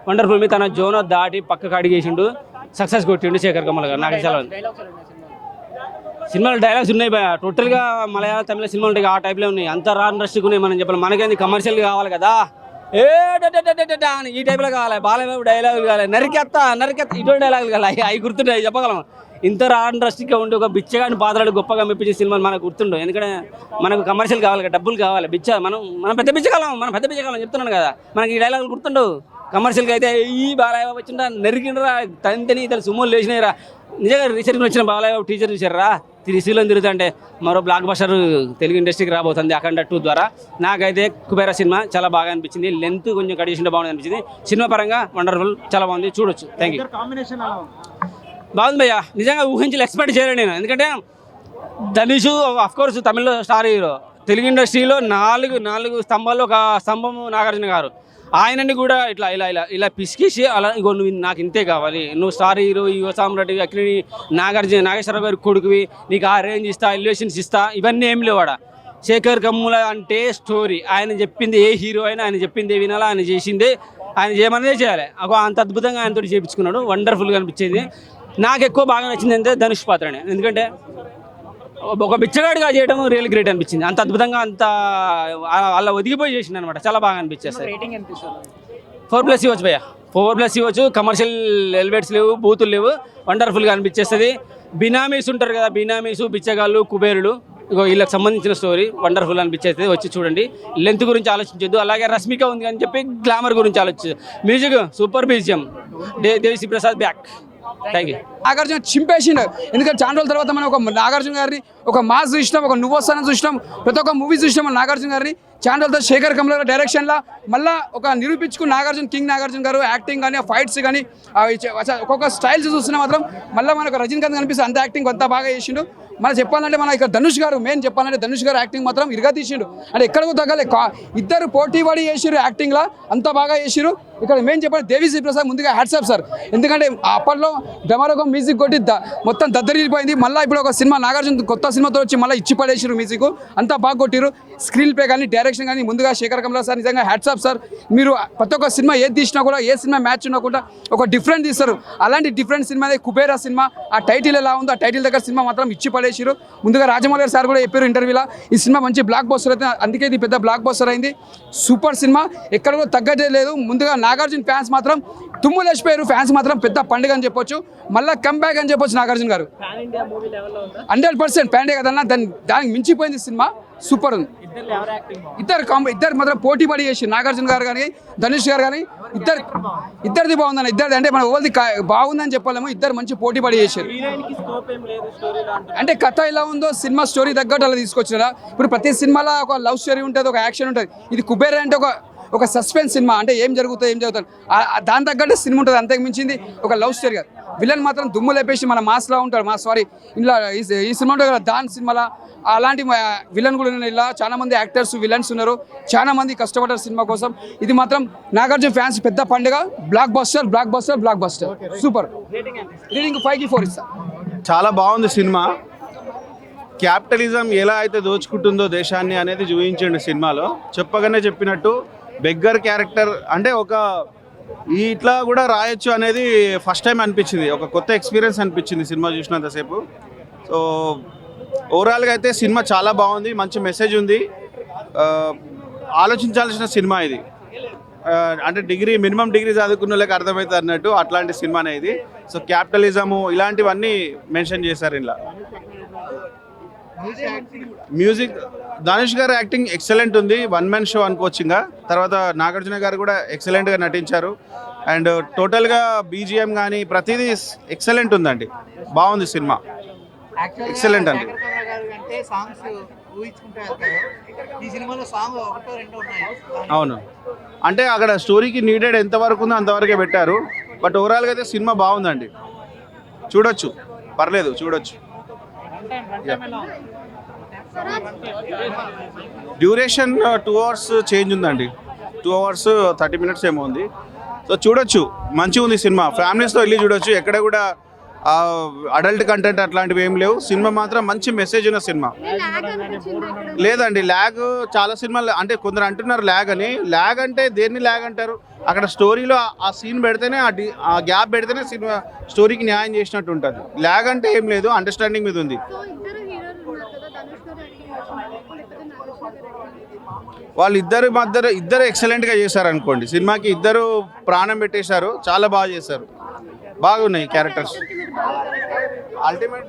Wonderful. తన zone దాటి పక్కకు అడిగేసిండు, సక్సెస్ కొట్టిండు శేఖర్ కమల్ గారు. నాకు చాలా సినిమాలు డైలాగ్స్ ఉన్నాయి భయ, టోటల్గా మలయాళ తమిళ సినిమాలు ఉంటాయి ఆ టైప్లో ఉన్నాయి. అంత ఇంట్రెస్ట్గా ఉన్నాయి. మనం చెప్పాలి మనకేంది కమర్షియల్ కావాలి కదా, ఏ అని ఈ టైప్లో కావాలి. బాలయ్య డైలాగులు కావాలి, నరికెత్తా ఇటువంటి డైలాగులు కావాలి, అవి గుర్తుంటాయి చెప్పగలం. ఇంత ఇంట్రెస్టింగ్గా ఉండి ఒక బిచ్చగాని పాత్రలు గొప్పగా మెప్పించే సినిమాలు మనకు గుర్తుండవు. ఎందుకంటే మనకు కమర్షియల్ కావాలి కదా, డబ్బులు కావాలి. మనం పెద్ద బిచ్చగలం చెప్తున్నాను కదా, మనకి ఈ డైలాగులు గుర్తుండవు. కమర్షియల్గా అయితే ఈ బాలయ్య వచ్చిండ్రా నరికిండ్రా తంతని ఇతను సుమోలు లేచినాయిరా. నిజంగా రీసెంట్గా వచ్చిన బాలయ్య టీచర్ చూసారా, త్రిశూలం తిరుగుతుంటే మరో బ్లాక్ బస్టర్ తెలుగు ఇండస్ట్రీకి రాబోతుంది అఖండ 2 ద్వారా. నాకైతే కుబేరా సినిమా చాలా బాగా అనిపించింది. లెంత్ కొంచెం కడిషన్ బాగుంది అనిపించింది. సినిమా పరంగా వండర్ఫుల్, చాలా బాగుంది, చూడొచ్చు. Thank you. బాగుంది భయ్యా, నిజంగా ఊహించి ఎక్స్పెక్ట్ చేయలేను నేను. ఎందుకంటే ధనుష్ అఫ్కోర్స్ తమిళ్లో స్టార్ హీరో, తెలుగు ఇండస్ట్రీలో నాలుగు స్తంభాల్లో ఒక స్తంభం నాగార్జున గారు. ఆయనని కూడా ఇట్లా ఇలా ఇలా ఇలా పిసికేసి అలా ఇగో నువ్వు నాకు ఇంతే కావాలి, నువ్వు స్టార్ హీరో, యువ సామ్రాట్, అక్కినేని నాగేశ్వరరావు గారి కొడుకువి, నీకు ఆ రేంజ్ ఇస్తా, ఎలివేషన్స్ ఇస్తా, ఇవన్నీ ఏం లేవాడ. శేఖర్ కమ్ముల అంటే స్టోరీ, ఆయన చెప్పింది ఏ హీరో అయినా ఆయన చెప్పింది ఏ వినాలా, ఆయన చేసిందే ఆయన చేయమనేదే చేయాలి. అంత అద్భుతంగా ఆయనతో చేయించుకున్నాడు. వండర్ఫుల్గా అనిపించేది. నాకు ఎక్కువ బాగా నచ్చింది అంటే ధనుష్ పాత్రనే. ఎందుకంటే ఒక బిచ్చగాడిగా చేయడం రియల్ గ్రేట్ అనిపించింది. అంత అద్భుతంగా అంత అలా ఒదిగిపోయి చేసింది అనమాట. చాలా బాగా అనిపించేస్తుంది. 4+ ఇవ్వచ్చు భయ్య, 4+ ఇవ్వచ్చు. కమర్షియల్ ఎలివేట్స్ లేవు, బూతులు లేవు, వండర్ఫుల్గా అనిపించేస్తుంది. బినామీస్ ఉంటారు కదా, బినామీసు, బిచ్చగాళ్ళు, కుబేరులు, ఇగో వీళ్ళకి సంబంధించిన స్టోరీ వండర్ఫుల్ అనిపించేది. వచ్చి చూడండి. లెంత్ గురించి ఆలోచించొద్దు. అలాగే రష్మిక ఉంది అని చెప్పి గ్లామర్ గురించి ఆలోచించదు. Music super, BGM Devi Sri Prasad back. Thank you. Nagarjuna చింపేసిండు. ఎందుకంటే చాలా రోజుల తర్వాత మనం ఒక నాగార్జున గారిని ఒక మాస్ చూసినాం, ఒక నువ్వు వస్తానని చూసినాం, ప్రతి ఒక్క మూవీ చూసినాం మన నాగార్జున గారిని. చాలా రోజులతో శేఖర్ కమల్ గారి డైరెక్షన్లో మళ్ళీ ఒక నిరూపించుకుని కింగ్ నాగార్జున గారు యాక్టింగ్ కానీ, ఫైట్స్ కానీ, ఒక్కొక్క స్టైల్స్ చూస్తున్నా మాత్రం మళ్ళీ మనకు రజనీకాంత్ కనిపిస్తుంది. అంత యాక్టింగ్ అంతా బాగా చేసిండు. మనం చెప్పాలంటే మన ఇక్కడ ధనుష్ గారు మెయిన్ చెప్పాలంటే ధనుష్ గారు యాక్టింగ్ మాత్రం ఇరుగా తీసిండు. అంటే ఎక్కడికి తగ్గలే, ఇద్దరు పోటీ పడి చేసిరు యాక్టింగ్లో, అంత బాగా చేసిరు. ఇక్కడ మెయిన్ చెప్పాలి దేవిశ్రీ ప్రసాద్ ముందుగా హ్యాట్సాప్ సార్. ఎందుకంటే అప్పట్లో డమరకం మ్యూజిక్ కొట్టి మొత్తం దద్దరిపోయింది. మళ్ళీ ఇప్పుడు ఒక సినిమా నాగార్జున కొత్త సినిమాతో వచ్చి మళ్ళీ ఇచ్చి పడేసిరు మ్యూజిక్, అంతా బాగా కొట్టిరు. స్క్రీన్ ప్లే కానీ, డైరెక్షన్ కానీ ముందుగా శేఖర్ కమల సార్ నిజంగా హ్యాట్సాప్ సార్. మీరు ప్రతి ఒక్క సినిమా ఏది తీసినా కూడా, ఏ సినిమా మ్యాచ్ ఉన్నా కూడా ఒక డిఫరెంట్ తీస్తారు. అలాంటి డిఫరెంట్ సినిమానే కుబేరా సినిమా. ఆ టైటిల్ ఎలా ఉందో ఆ టైటిల్ దగ్గర సినిమా మాత్రం ఇచ్చి పడేసిరు. ముందుగా రాజమౌళి గారు సార్ కూడా చెప్పారు ఇంటర్వ్యూలో, ఈ సినిమా మంచి బ్లాక్ బస్టర్ అయితే, అందుకే ఇది పెద్ద బ్లాక్ బస్టర్ అయింది. సూపర్ సినిమా, ఎక్కడ కూడా తగ్గదే లేదు. ముందుగా నాగార్జున ఫ్యాన్స్ మాత్రం తుమ్ము లేచిపోయారు. ఫ్యాన్స్ మాత్రం పెద్ద పండుగ అని చెప్పొచ్చు. మళ్ళీ కంబ్యాక్ అని చెప్పొచ్చు నాగార్జున గారు. 100% పాన్ ఇండియా కదన్నా, దానికి మించిపోయింది సినిమా. సూపర్ ఉంది. ఇద్దరు మాత్రం పోటీ పడి చేసి నాగార్జున గారు కానీ, ధనుష్ గారు కానీ, ఇద్దరిది బాగుందని. ఇద్దరిది అంటే మన ఓల్ది బాగుందని చెప్పలేము. ఇద్దరు మంచి పోటీ పడి చేశారు. అంటే కథ ఎలా ఉందో సినిమా స్టోరీ తగ్గట్టు అలా తీసుకొచ్చినారా. ఇప్పుడు ప్రతి సినిమాలో ఒక లవ్ స్టోరీ ఉంటుంది, ఒక యాక్షన్ ఉంటుంది. ఇది కుబేరా అంటే ఒక సస్పెన్స్ సినిమా. అంటే ఏం జరుగుతుంది దాని తగ్గట్టు సినిమా ఉంటుంది. అంతకు మించింది ఒక లవ్ స్టోరీ కాదు. విలన్ మాత్రం దుమ్ము లేపేసి మన మాస్లా ఉంటాడు. ఇలా ఈ సినిమా ఉంటుంది కదా, దాని సినిమాలో అలాంటి విలన్ కూడా ఇలా చాలా మంది యాక్టర్స్ విలన్స్ ఉన్నారు. చాలా మంది కష్టపడ్డారు సినిమా కోసం. ఇది మాత్రం నాగార్జున ఫ్యాన్స్ పెద్ద పండుగ. Block buster super. రేటింగ్ 5కి 4 ఇస్తా. చాలా బాగుంది సినిమా. క్యాపిటలిజం ఎలా అయితే దోచుకుంటుందో దేశాన్ని అనేది చూపించండి సినిమాలో. చెప్పినట్టు బెగ్గర్ క్యారెక్టర్ అంటే ఇట్లా కూడా రాయొచ్చు అనేది ఫస్ట్ టైం అనిపించింది. ఒక కొత్త ఎక్స్పీరియన్స్ అనిపించింది సినిమా చూసినంతసేపు. సో ఓవరాల్గా అయితే సినిమా చాలా బాగుంది, మంచి మెసేజ్ ఉంది. ఆలోచించాల్సిన సినిమా ఇది. అంటే మినిమం డిగ్రీ చదువుకున్న వాళ్ళకి అర్థమవుతుంది అన్నట్టు అట్లాంటి సినిమానే ఇది. సో క్యాపిటలిజము ఇలాంటివన్నీ మెన్షన్ చేశారు ఇలా. మ్యూజిక్ ధనుష్ గారు యాక్టింగ్ ఎక్సలెంట్ ఉంది. 1 man షో అనుకోవచ్చు. ఇంకా తర్వాత నాగార్జున గారు కూడా ఎక్సలెంట్గా నటించారు. అండ్ టోటల్గా బీజిఎం కానీ ప్రతిదీ ఎక్సలెంట్ ఉందండి. బాగుంది సినిమా, ఎక్సలెంట్ అండి. అవును, అంటే అక్కడ స్టోరీకి నీడెడ్ ఎంతవరకు ఉందో అంతవరకే పెట్టారు. బట్ ఓవరాల్గా అయితే సినిమా బాగుందండి, చూడొచ్చు, పర్లేదు, చూడొచ్చు. డ్యూరేషన్ 2 hours చేంజ్ ఉందండి. 2 hours 30 minutes ఏమో ఉంది. సో చూడొచ్చు, మంచిగా ఉంది సినిమా. ఫ్యామిలీస్తో వెళ్ళి చూడొచ్చు. ఎక్కడ కూడా అడల్ట్ కంటెంట్ అట్లాంటివి ఏం లేవు. సినిమా మాత్రం మంచి మెసేజ్ ఉన్న సినిమా. లేదండి, ల్యాగ్ చాలా సినిమాలు అంటే కొందరు అంటున్నారు ల్యాగ్ అని. ల్యాగ్ అంటే దేన్ని ల్యాగ్ అంటారు? అక్కడ స్టోరీలో ఆ సీన్ పెడితేనే ఆ గ్యాప్ పెడితేనే సినిమా స్టోరీకి న్యాయం చేసినట్టు ఉంటుంది. ల్యాగ్ అంటే ఏం లేదు, అండర్స్టాండింగ్ మీద ఉంది. ఇద్దరు ఎక్సలెంట్గా చేశారు అనుకోండి. సినిమాకి ఇద్దరు ప్రాణం పెట్టేశారు, చాలా బాగా చేశారు, బాగున్నాయి క్యారెక్టర్స్. అల్టిమేట్